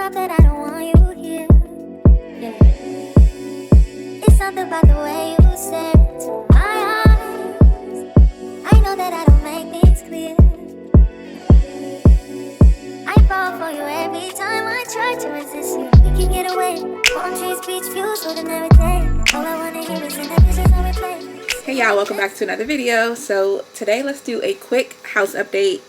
up that I don't want you here. Yeah. It's something about the way you stare into my eyes. I know that I don't make things clear. I fall for you every time I try to resist you. You can get away. Palm trees, beach views, ordinary day. All I wanna hear is in the dishes on replay. Hey y'all, welcome back to another video. So today let's do a quick house update.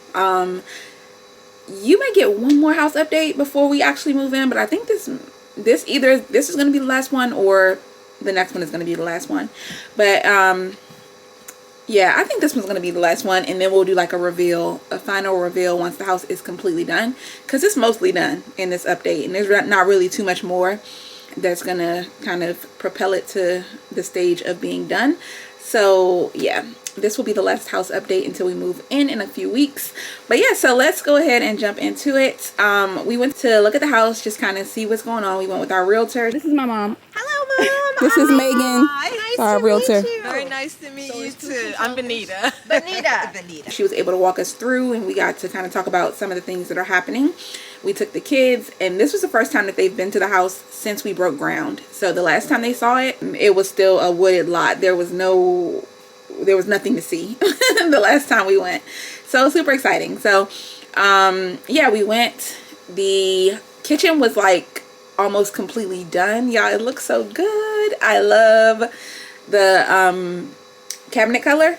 You may get one more house update before we actually move in, but I think this is going to be the last one, or the next one is going to be the last one. But yeah, I think this one's going to be the last one, and then we'll do like a final reveal once the house is completely done, because it's mostly done in this update, and there's not really too much more that's going to kind of propel it to the stage of being done. So yeah, this will be the last house update until we move in a few weeks. But yeah, so let's go ahead and jump into it. We went to look at the house, just kind of see what's going on. We went with our realtor. This is my mom. Hello, Mom. This is Megan, Nice our to realtor. meet you. Very nice to meet you too. I'm Benita. Benita. She was able to walk us through, and we got to kind of talk about some of the things that are happening. We took the kids, and this was the first time that they've been to the house since we broke ground. So the last time they saw it, it was still a wooded lot. There was nothing to see the last time we went. So super exciting. So yeah, we went. The kitchen was like almost completely done, y'all. It looks so good. I love the cabinet color.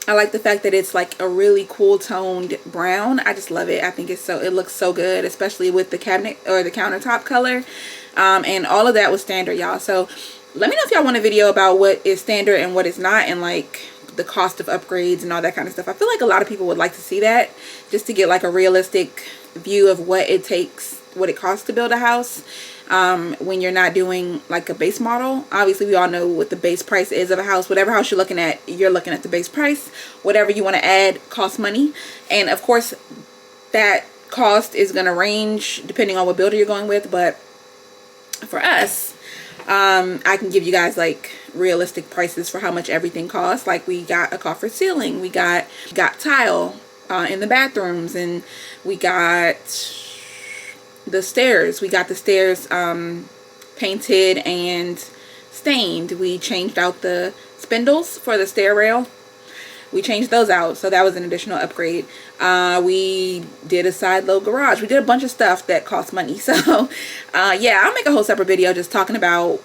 I like the fact that it's like a really cool toned brown. I just love it. I think it looks so good, especially with the cabinet or the countertop color. And all of that was standard, y'all. So let me know if y'all want a video about what is standard and what is not, and like the cost of upgrades and all that kind of stuff. I feel like a lot of people would like to see that, just to get like a realistic view of what it takes, what it costs to build a house when you're not doing like a base model. Obviously we all know what the base price is of a house. Whatever house you're looking at the base price. Whatever you want to add costs money, and of course that cost is going to range depending on what builder you're going with. But for us, I can give you guys like realistic prices for how much everything costs. Like we got a coffer ceiling, we got tile in the bathrooms, and we got the stairs. We got the stairs painted and stained. We changed out the spindles for the stair rail. We changed those out, so that was an additional upgrade. We did a side-load garage. We did a bunch of stuff that cost money. So yeah, I'll make a whole separate video just talking about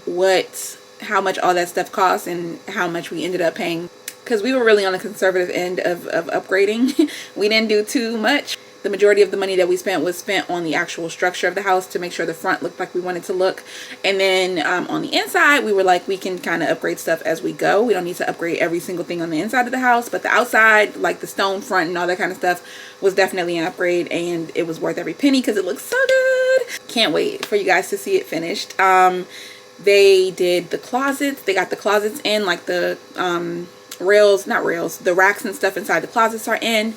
how much all that stuff costs and how much we ended up paying, because we were really on the conservative end of upgrading. We didn't do too much. The majority of the money that we spent was spent on the actual structure of the house to make sure the front looked like we wanted to look. And then on the inside, we were like, we can kind of upgrade stuff as we go. We don't need to upgrade every single thing on the inside of the house, but the outside, like the stone front and all that kind of stuff, was definitely an upgrade, and it was worth every penny because it looks so good. Can't wait for you guys to see it finished. They did the closets. They got the closets in, like the the racks and stuff inside the closets are in.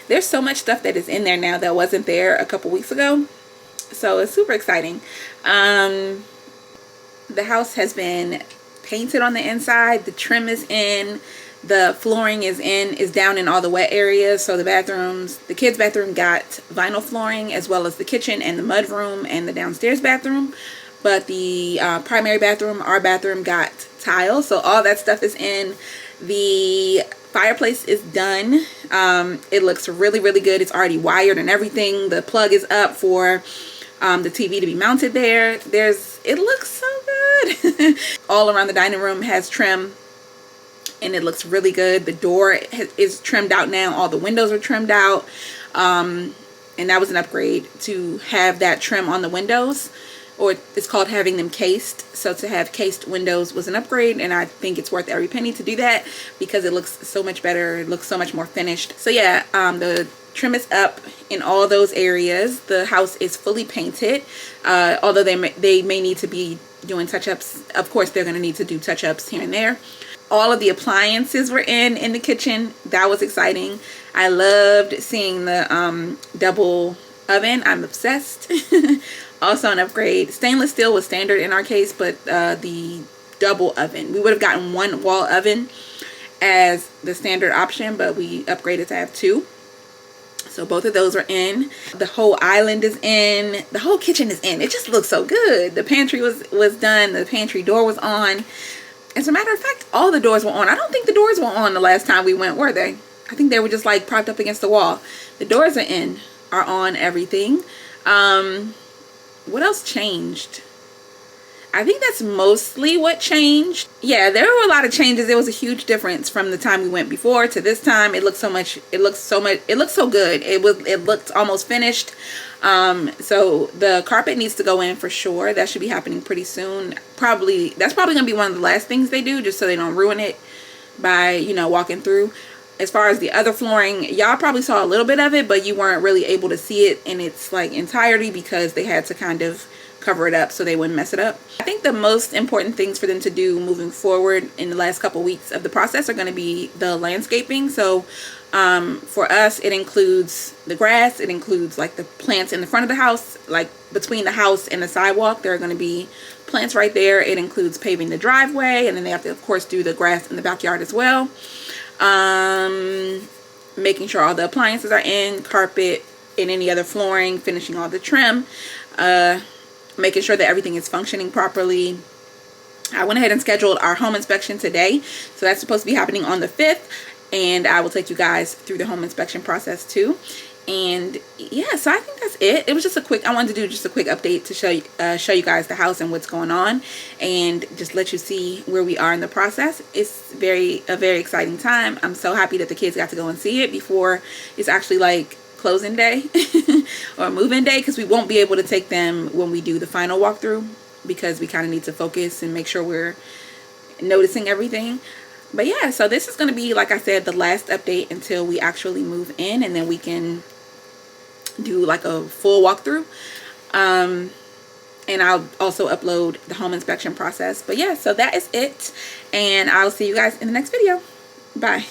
There's so much stuff that is in there now that wasn't there a couple weeks ago. So it's super exciting. The house has been painted on the inside. The trim is in. The flooring is down in all the wet areas. So the bathrooms, the kids' bathroom got vinyl flooring, as well as the kitchen and the mud room and the downstairs bathroom. But the primary bathroom, our bathroom, got tile. So all that stuff is in. The fireplace is done. It looks really, really good. It's already wired and everything. The plug is up for the TV to be mounted there. It looks so good. All around the dining room has trim, and it looks really good. The door is trimmed out now. All the windows are trimmed out. And that was an upgrade to have that trim on the windows, or it's called having them cased. So to have cased windows was an upgrade, and I think it's worth every penny to do that because it looks so much better. It looks so much more finished. So yeah, the trim is up in all those areas. The house is fully painted, although they may need to be doing touch-ups. Of course they're going to need to do touch-ups here and there. All of the appliances were in the kitchen. That was exciting. I loved seeing the double oven. I'm obsessed. Also an upgrade. Stainless steel was standard in our case, but the double oven. We would have gotten one wall oven as the standard option, but we upgraded to have two. So both of those are in. The whole island is in. The whole kitchen is in. It just looks so good. The pantry was done. The pantry door was on. As a matter of fact, all the doors were on. I don't think the doors were on the last time we went, were they? I think they were just like propped up against the wall. The doors are on everything. What else changed? I think that's mostly what changed. Yeah, there were a lot of changes. There was a huge difference from the time we went before to this time. It looks so good. It looked almost finished. So the carpet needs to go in for sure. That should be happening pretty soon. That's probably gonna be one of the last things they do, just so they don't ruin it by, you know, walking through. As far as the other flooring, y'all probably saw a little bit of it, but you weren't really able to see it in its like entirety because they had to kind of cover it up so they wouldn't mess it up. I think the most important things for them to do moving forward in the last couple weeks of the process are going to be the landscaping. So for us, it includes the grass. It includes like the plants in the front of the house, like between the house and the sidewalk. There are going to be plants right there. It includes paving the driveway, and then they have to, of course, do the grass in the backyard as well. Making sure all the appliances are in, carpet and any other flooring, finishing all the trim, making sure that everything is functioning properly. I went ahead and scheduled our home inspection today, so that's supposed to be happening on the 5th, and I will take you guys through the home inspection process too. And yeah, so I think that's it. It was just I wanted to do just a quick update to show you guys the house and what's going on, and just let you see where we are in the process. It's a very exciting time. I'm so happy that the kids got to go and see it before it's actually like closing day or move-in day, because we won't be able to take them when we do the final walkthrough, because we kind of need to focus and make sure we're noticing everything. But yeah, so this is going to be, like I said, the last update until we actually move in, and then we can do like a full walkthrough. And I'll also upload the home inspection process. But yeah, so that is it, and I'll see you guys in the next video. Bye.